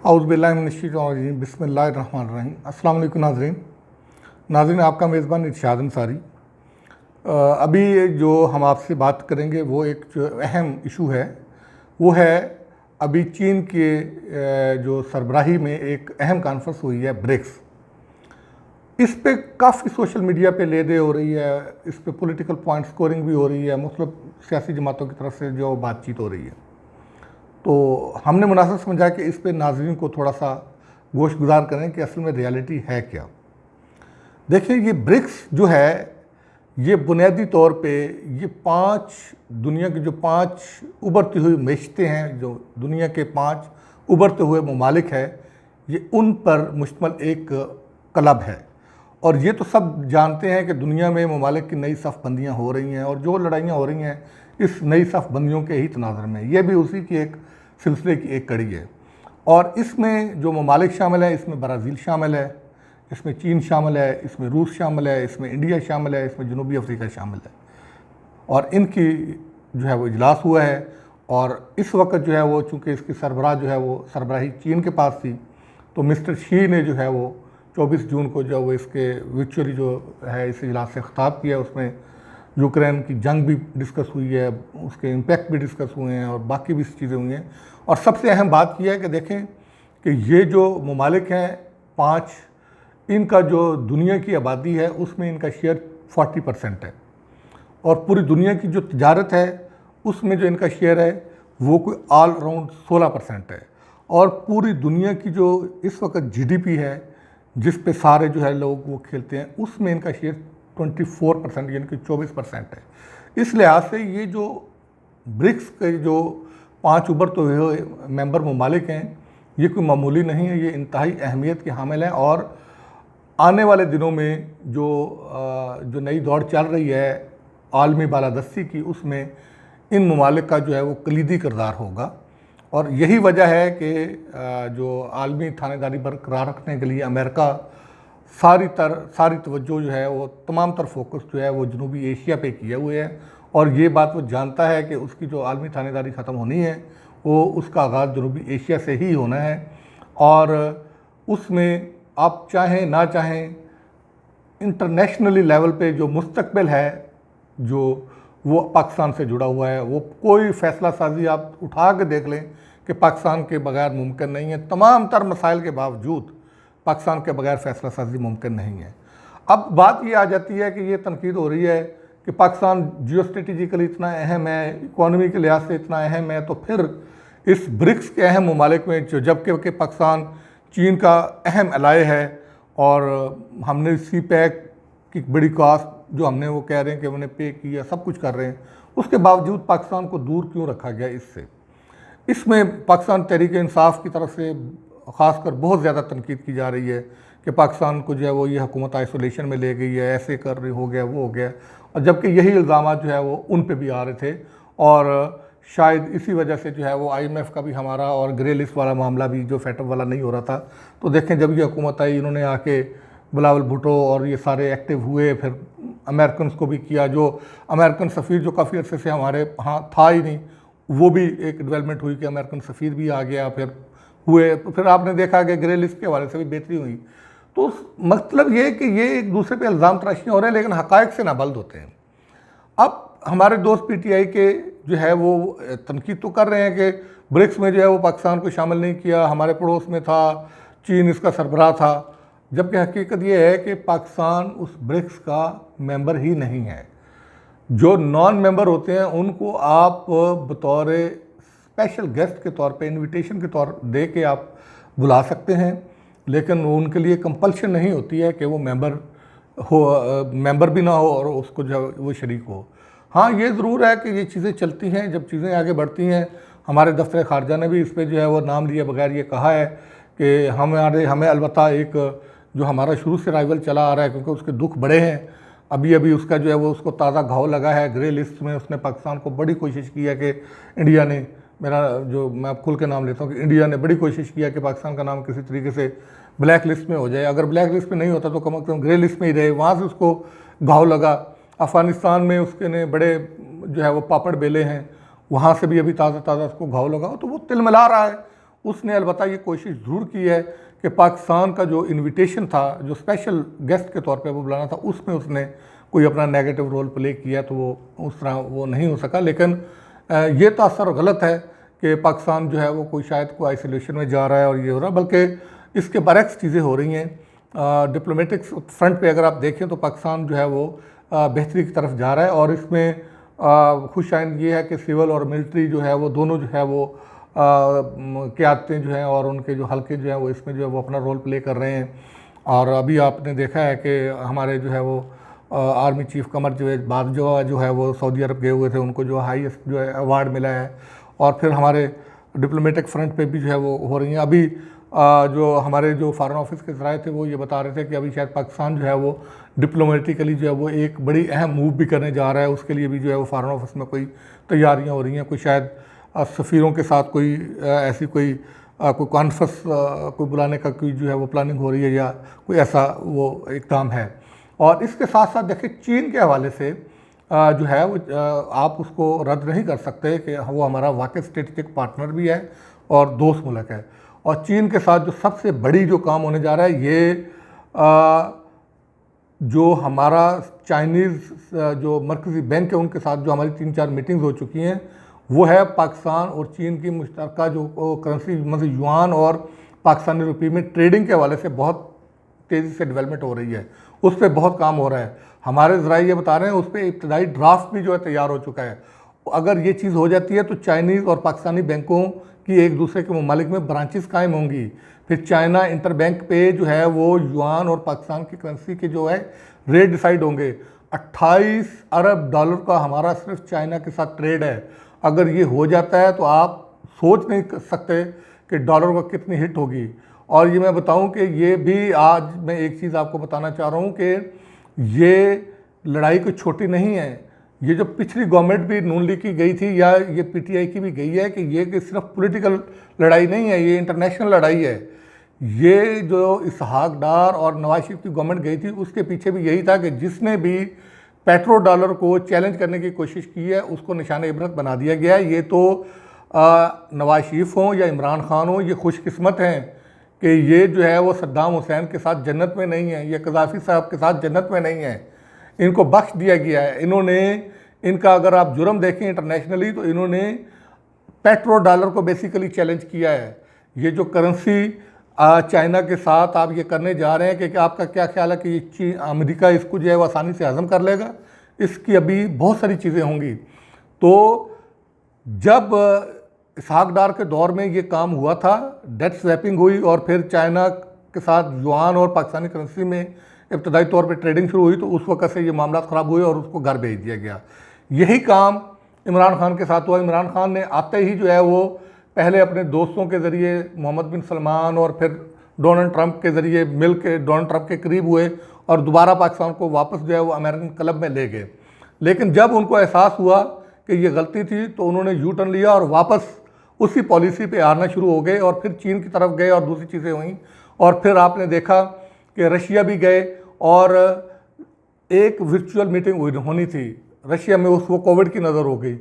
औज़ुबिल्लाहि बिस्मिल्लाहिर्रहमानिर्रहीम। अस्सलाम वालेकुम नाज़रीन, आपका मेज़बान इरशाद अंसारी। अभी जो हम आपसे बात करेंगे वो एक जो अहम इशू है वो है अभी चीन के जो सरबराही में एक अहम कॉन्फ्रेंस हुई है ब्रिक्स। इस पे काफ़ी सोशल मीडिया पे ले दे हो रही है, इस पे पॉलिटिकल पॉइंट स्कोरिंग भी हो रही है, मुख्तलिफ सियासी जमातों की तरफ से जो बातचीत हो रही है। तो हमने मुनासिब समझा कि इस पे नाज़रीन को थोड़ा सा गोश गुजार करें कि असल में रियलिटी है क्या। देखिए, ये ब्रिक्स जो है ये बुनियादी तौर पे ये दुनिया की जो 5 उभरती हुई मैशतें हैं, जो दुनिया के 5 उभरते हुए ममालिक है, ये उन पर मुश्तमल एक क्लब है। और ये तो सब जानते हैं कि दुनिया में ममालिक की नई सफ़बंदियाँ हो रही हैं और जो लड़ाइयाँ हो रही हैं इस नई सफ़बंदियों के ही तनाज़र में, ये भी उसी की एक सिलसिले की एक कड़ी है। और इसमें जो ममालिक शामिल है, इसमें ब्राज़ील शामिल है, इसमें चीन शामिल है, इसमें रूस शामिल है, इसमें इंडिया शामिल है, इसमें जनूबी अफ्रीका शामिल है। और इनकी जो है वो इजलास हुआ है और इस वक्त जो है वो चूँकि इसकी सरबराह जो है वो सरबराही चीन के पास थी, तो मिस्टर शी ने जो है वो 24 जून को जो वो इसके वर्चुअली जो है इस इजलास से ख़िताब किया। उसमें यूक्रेन की जंग भी डिस्कस हुई है, उसके इम्पैक्ट भी डिस्कस हुए हैं और बाकी भी चीज़ें हुई हैं। और सबसे अहम बात यह है कि देखें कि ये जो ममालिक हैं 5, इनका जो दुनिया की आबादी है उसमें इनका शेयर 40% है और पूरी दुनिया की जो तिजारत है उसमें जो इनका शेयर है वो कोई ऑल अराउंड 16% है। और पूरी दुनिया की जो इस वक्त जीडीपी है जिस पे सारे जो है लोग वो खेलते हैं, उसमें इनका शेयर 24% यानी कि 24% है। इस लिहाज से ये जो ब्रिक्स के जो 5 उभरते हुए मेंबर ममालिक हैं ये कोई मामूली नहीं है, ये इंतहाई अहमियत के हामिल हैं। और आने वाले दिनों में जो नई दौड़ चल रही है आलमी बालादस्ती की, उसमें इन ममालिक का जो है वो कलीदी किरदार होगा। और यही वजह है कि जो आलमी थानेदारी बरकरार रखने के लिए अमेरिका सारी तवज्जो जो है वो तमाम तर फोकस जो है वो जनूबी एशिया पे किए हुए है। और ये बात वो जानता है कि उसकी जो आलमी थानेदारी ख़त्म होनी है वो उसका आगाज़ जनूबी एशिया से ही होना है। और उसमें आप चाहें ना चाहें इंटरनेशनली लेवल पे जो मुस्तकबिल है जो वो पाकिस्तान से जुड़ा हुआ है, वो कोई फ़ैसला साजी आप उठा के देख लें कि पाकिस्तान के बगैर मुमकिन नहीं है। तमाम तर मसाइल के बावजूद पाकिस्तान के बगैर फ़ैसला साजी मुमकिन नहीं है। अब बात ये आ जाती है कि ये तनकीद हो रही है कि पाकिस्तान जियो स्ट्रेटिजिकली इतना अहम है, इकॉनमी के लिहाज से इतना अहम है, तो फिर इस ब्रिक्स के अहम ममालिक में जो जबकि पाकिस्तान चीन का अहम एलाय है और हमने सी पैक की बड़ी कास्ट जो हमने वो कह रहे हैं कि उन्हें पे किया, सब कुछ कर रहे हैं, उसके बावजूद पाकिस्तान को दूर क्यों रखा गया इससे। इसमें पाकिस्तान तहरीक इंसाफ की तरफ से ख़ासकर बहुत ज़्यादा तनकीद की जा रही है कि पाकिस्तान को जो है वो ये हुकूमत आइसोलेशन में ले गई है, ऐसे कर रही हो गया वो हो गया। और जबकि यही इल्ज़ाम जो है वो उन पे भी आ रहे थे और शायद इसी वजह से जो है वो IMF का भी हमारा और ग्रे लिस्ट वाला मामला भी जो फेटअप वाला नहीं हो रहा था। तो देखें जब ये हुकूमत आई इन्होंने आके बिलावल भुट्टो और ये सारे एक्टिव हुए, फिर अमेरिकन को भी किया। जो अमेरिकन सफ़ीर जो काफ़ी अर्से से हमारे यहाँ था ही नहीं, वो भी एक डेवलपमेंट हुई कि अमेरिकन सफ़ीर भी आ गया, फिर हुए, तो फिर आपने देखा कि ग्रे लिस्ट के हवाले से भी बेहतरी हुई। तो मतलब ये कि ये एक दूसरे पे इल्ज़ाम तराशियाँ हो रहे हैं लेकिन हक़ाइक़ से नाबल्द होते हैं। अब हमारे दोस्त PTI के जो है वो तनकीद तो कर रहे हैं कि ब्रिक्स में जो है वो पाकिस्तान को शामिल नहीं किया, हमारे पड़ोस में था, चीन इसका सरबराह था। जबकि हकीकत ये है कि पाकिस्तान उस ब्रिक्स का मेंबर ही नहीं है। जो नॉन मेंबर होते हैं उनको आप बतौर स्पेशल गेस्ट के तौर पे इनविटेशन के तौर दे के आप बुला सकते हैं, लेकिन उनके लिए कंपल्शन नहीं होती है कि वो मेंबर भी ना हो और उसको जो वो शरीक हो। हाँ, ये ज़रूर है कि ये चीज़ें चलती हैं, जब चीज़ें आगे बढ़ती हैं। हमारे दफ्तर ख़ारजा ने भी इस पर जो है वो नाम लिए बगैर ये कहा है कि हमें अलबत्ता एक जो हमारा शुरू से राइवल चला आ रहा है, क्योंकि उसके दुख बड़े हैं। अभी उसका जो है वो उसको ताज़ा घाव लगा है। ग्रे लिस्ट में उसने पाकिस्तान को बड़ी कोशिश की है कि इंडिया ने, मैं अब खुल के नाम लेता हूँ कि इंडिया ने बड़ी कोशिश किया कि पाकिस्तान का नाम किसी तरीके से ब्लैक लिस्ट में हो जाए। अगर ब्लैक लिस्ट में नहीं होता तो कम से कम ग्रे लिस्ट में ही रहे, वहाँ से उसको घाव लगा। अफ़गानिस्तान में उसके ने बड़े जो है वो पापड़ बेले हैं, वहाँ से भी अभी ताज़ा उसको घाव लगा, तो वो तिलमिला रहा है उसने अलबत्ता ये कोशिश ज़रूर की है कि पाकिस्तान का जो इनविटेशन था, जो स्पेशल गेस्ट के तौर पे वो बुलाना था, उसमें उसने कोई अपना नेगेटिव रोल प्ले किया, तो वो उस तरह वो नहीं हो सका। लेकिन ये तासर गलत है कि पाकिस्तान जो है वो कोई शायद कोई आइसोलेशन में जा रहा है और ये हो रहा है, बल्कि इसके बरक्स चीज़ें हो रही हैं। डिप्लोमेटिक फ्रंट पे अगर आप देखें तो पाकिस्तान जो है वो बेहतरी की तरफ जा रहा है, और इसमें खुशाइन ये है कि सिविल और मिलिट्री जो है वो दोनों जो है वो क़यादतें जो हैं और उनके जो हल्के जो हैं वो इसमें जो है वो अपना रोल प्ले कर रहे हैं। और अभी आपने देखा है कि हमारे जो है वो आर्मी चीफ कमर जावेद जो है वो सऊदी अरब गए हुए थे, उनको जो हाईएस्ट जो है अवार्ड मिला है। और फिर हमारे डिप्लोमेटिक फ्रंट पे भी जो है वो हो रही हैं। अभी जो हमारे जो फॉरेन ऑफिस के ज़राए थे वो ये बता रहे थे कि अभी शायद पाकिस्तान जो है वो डिप्लोमेटिकली जो है वो एक बड़ी अहम मूव भी करने जा रहा है। उसके लिए भी जो है वो फॉरेन ऑफिस में कोई तैयारियां हो रही हैं, कोई शायद सफ़ीरों के साथ कोई ऐसी कोई कॉन्फ्रेंस कोई बुलाने का कोई जो है वो प्लानिंग हो रही है, या कोई ऐसा वो इक़दाम है। और इसके साथ साथ देखिए चीन के हवाले से जो है वो आप उसको रद्द नहीं कर सकते कि वो हमारा वाकई स्ट्रेटेजिक पार्टनर भी है और दोस्त मुल्क है। और चीन के साथ जो सबसे बड़ी जो काम होने जा रहा है, ये जो हमारा चाइनीज़ जो मरकज़ी बैंक है उनके साथ जो हमारी 3-4 मीटिंग्स हो चुकी हैं, वो है पाकिस्तान और चीन की मुश्तरका जो करेंसी मतलब युआन और पाकिस्तानी रुपये में ट्रेडिंग के हवाले से बहुत तेज़ी से डेवलपमेंट हो रही है। उस पर बहुत काम हो रहा है। हमारे ज़राए ये बता रहे हैं उस पर इब्तदाई ड्राफ्ट भी जो है तैयार हो चुका है। अगर ये चीज़ हो जाती है तो चाइनीज़ और पाकिस्तानी बैंकों की एक दूसरे के ममालिक में ब्रांचेस कायम होंगी। फिर चाइना इंटर बैंक पे जो है वो युआन और पाकिस्तान की करेंसी के जो है रेट डिसाइड होंगे। 28 अरब डॉलर का हमारा सिर्फ चाइना के साथ ट्रेड है। अगर ये हो जाता है तो आप सोच नहीं कर सकते कि डॉलर को कितनी हिट होगी। और ये मैं बताऊं कि ये भी आज मैं एक चीज़ आपको बताना चाह रहा हूं कि ये लड़ाई कोई छोटी नहीं है। ये जो पिछली गवर्नमेंट भी नून लीग की गई थी या ये पीटीआई की भी गई है कि ये कि सिर्फ पॉलिटिकल लड़ाई नहीं है, ये इंटरनेशनल लड़ाई है। ये जो इसहाक डार और नवाज शरीफ की गवर्नमेंट गई थी उसके पीछे भी यही था कि जिसने भी पेट्रो डॉलर को चैलेंज करने की कोशिश की है उसको निशान इबरत बना दिया गया है। ये तो नवाज शरीफ हों या इमरान खान हों, ये खुशकिस्मत हैं कि ये जो है वो सद्दाम हुसैन के साथ जन्नत में नहीं है, ये कज़ाफ़ी साहब के साथ जन्नत में नहीं है। इनको बख्श दिया गया है। इन्होंने इनका अगर आप जुर्म देखें इंटरनेशनली तो इन्होंने पेट्रो डॉलर को बेसिकली चैलेंज किया है। ये जो करेंसी चाइना के साथ आप ये करने जा रहे हैं कि आपका क्या ख्याल है कि अमेरिका इसको जो है वो आसानी से हज़म कर लेगा? इसकी अभी बहुत सारी चीज़ें होंगी। तो जब इसहाक डार के दौर में ये काम हुआ था, डेट स्वैपिंग हुई और फिर चाइना के साथ युआन और पाकिस्तानी करेंसी में इब्तदाई तौर पे ट्रेडिंग शुरू हुई, तो उस वक्त से ये मामला ख़राब हुए और उसको घर भेज दिया गया। यही काम इमरान खान के साथ हुआ। इमरान खान ने आते ही जो है वो पहले अपने दोस्तों के ज़रिए मोहम्मद बिन सलमान और फिर डोनाल्ड ट्रंप के ज़रिए मिल के डोनाल्ड ट्रंप के करीब हुए और दोबारा पाकिस्तान को वापस जो है वो अमेरिकन क्लब में ले गए। लेकिन जब उनको एहसास हुआ कि ये गलती थी तो उन्होंने यू टर्न लिया और वापस उसी पॉलिसी पे आना शुरू हो गए और फिर चीन की तरफ गए और दूसरी चीज़ें हुई। और फिर आपने देखा कि रशिया भी गए और एक वर्चुअल मीटिंग होनी थी रशिया में, उसको कोविड की नज़र हो गई।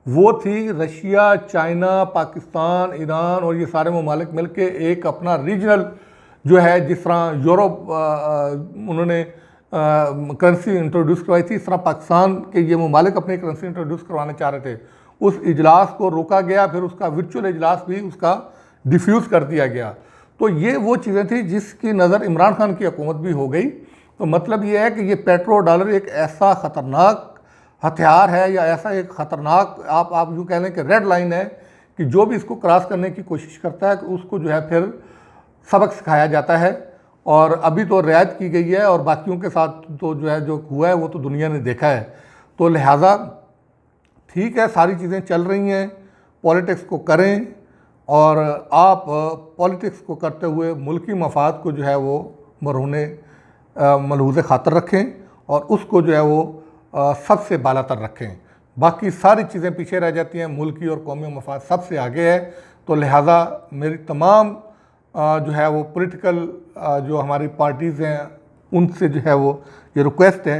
वो थी रशिया, चाइना, पाकिस्तान, ईरान और ये सारे ममालिक मिल के एक अपना रीजनल जो है, जिस तरह यूरोप उन्होंने करेंसी इंट्रोड्यूस करवाई थी, इस तरह पाकिस्तान के ये ममालिक अपनी करेंसी इंट्रोड्यूस करवाना चाह रहे थे। उस इजलास को रोका गया, फिर उसका वर्चुअल इजलास भी उसका डिफ्यूज़ कर दिया गया। तो ये वो चीज़ें थी जिसकी नज़र इमरान खान की हुकूमत भी हो गई। तो मतलब ये है कि ये पेट्रो डॉलर एक ऐसा ख़तरनाक हथियार है या ऐसा एक ख़तरनाक आप यूँ कह लें कि रेड लाइन है कि जो भी इसको क्रॉस करने की कोशिश करता है कि उसको जो है फिर सबक सिखाया जाता है। और अभी तो रियायत की गई है और बाकियों के साथ तो जो है जो हुआ है वो तो दुनिया ने देखा है। तो लिहाजा ठीक है, सारी चीज़ें चल रही हैं, पॉलिटिक्स को करें और आप पॉलिटिक्स को करते हुए मुल्की मफाद को जो है वो मरहूने मलहूज़ ख़ातर रखें और उसको जो है वो सबसे बालातर रखें। बाकी सारी चीज़ें पीछे रह जाती हैं, मुल्की और कौमी मफाद सबसे आगे है। तो लिहाजा मेरी तमाम जो है वो पॉलिटिकल जो हमारी पार्टीज़ हैं उनसे जो है वो ये रिक्वेस्ट है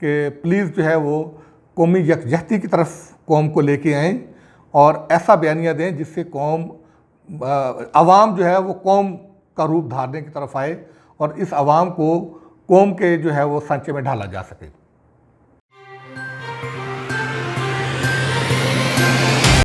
कि प्लीज़ जो है वो कौमी यकजहती की तरफ कौम को लेके आएँ और ऐसा बयानिया दें जिससे कौम अवाम जो है वो कौम का रूप धारने की तरफ आए और इस अवाम को कौम के जो है वो सांचे में ढाला जा सके।